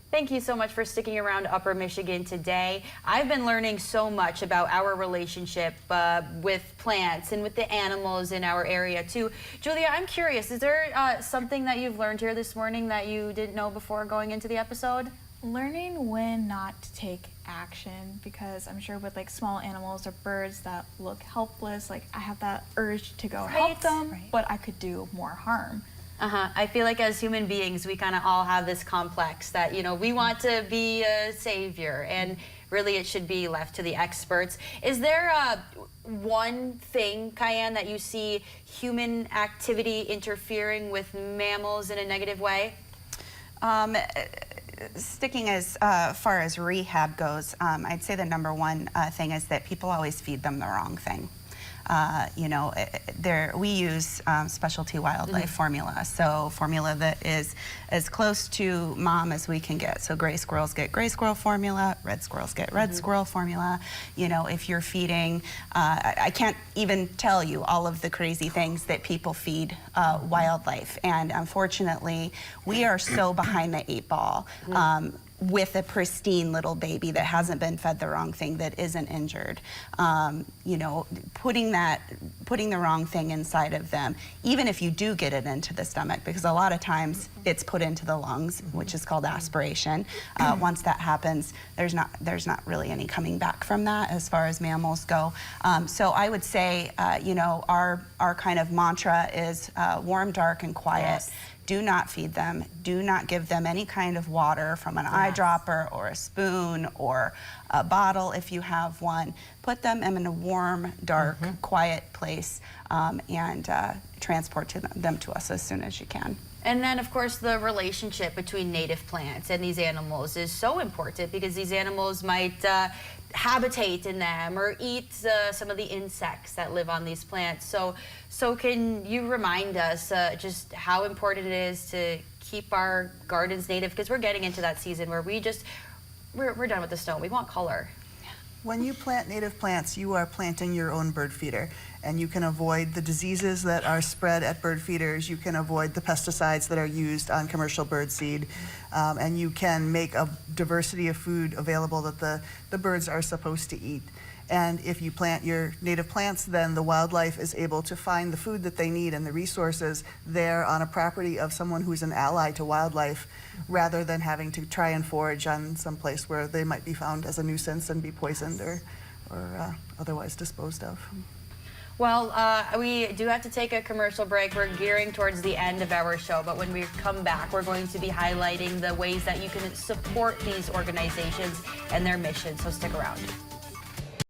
Thank you so much for sticking around Upper Michigan today. I've been learning so much about our relationship with plants and with the animals in our area too. Julia, I'm curious, is there something that you've learned here this morning that you didn't know before going into the episode? Learning when not to take action, because I'm sure with like small animals or birds that look helpless, like I have that urge to go help them, but I could do more harm. I feel like as human beings, we kind of all have this complex that, you know, we want to be a savior, and really it should be left to the experts. Is there one thing, Cayenne, that you see human activity interfering with mammals in a negative way? Sticking as far as rehab goes, I'd say the number one thing is that people always feed them the wrong thing. You know, we use specialty wildlife formula, so formula that is as close to mom as we can get. So gray squirrels get gray squirrel formula, red squirrels get red squirrel formula. You know, if you're feeding, I can't even tell you all of the crazy things that people feed wildlife, and unfortunately, we are so behind the 8 ball. With a pristine little baby that hasn't been fed the wrong thing, that isn't injured. You know, putting the wrong thing inside of them, even if you do get it into the stomach, because a lot of times it's put into the lungs, which is called aspiration. Once that happens, there's not really any coming back from that as far as mammals go. So I would say, you know, our kind of mantra is warm, dark, and quiet. Yes. Do not feed them. Do not give them any kind of water from an eyedropper or a spoon or a bottle if you have one. Put them in a warm, dark, quiet place and transport them to us as soon as you can. And then, of course, the relationship between native plants and these animals is so important, because these animals might habitate in them or eat some of the insects that live on these plants. So can you remind us just how important it is to keep our gardens native? Because we're getting into that season where we're done with the snow. We want color. When you plant native plants, you are planting your own bird feeder, and you can avoid the diseases that are spread at bird feeders. You can avoid the pesticides that are used on commercial bird seed, and you can make a diversity of food available that the birds are supposed to eat. And if you plant your native plants, then the wildlife is able to find the food that they need and the resources there on a property of someone who's an ally to wildlife, rather than having to try and forage on some place where they might be found as a nuisance and be poisoned or otherwise disposed of. Well, we do have to take a commercial break. We're gearing towards the end of our show, but when we come back, we're going to be highlighting the ways that you can support these organizations and their mission, so stick around.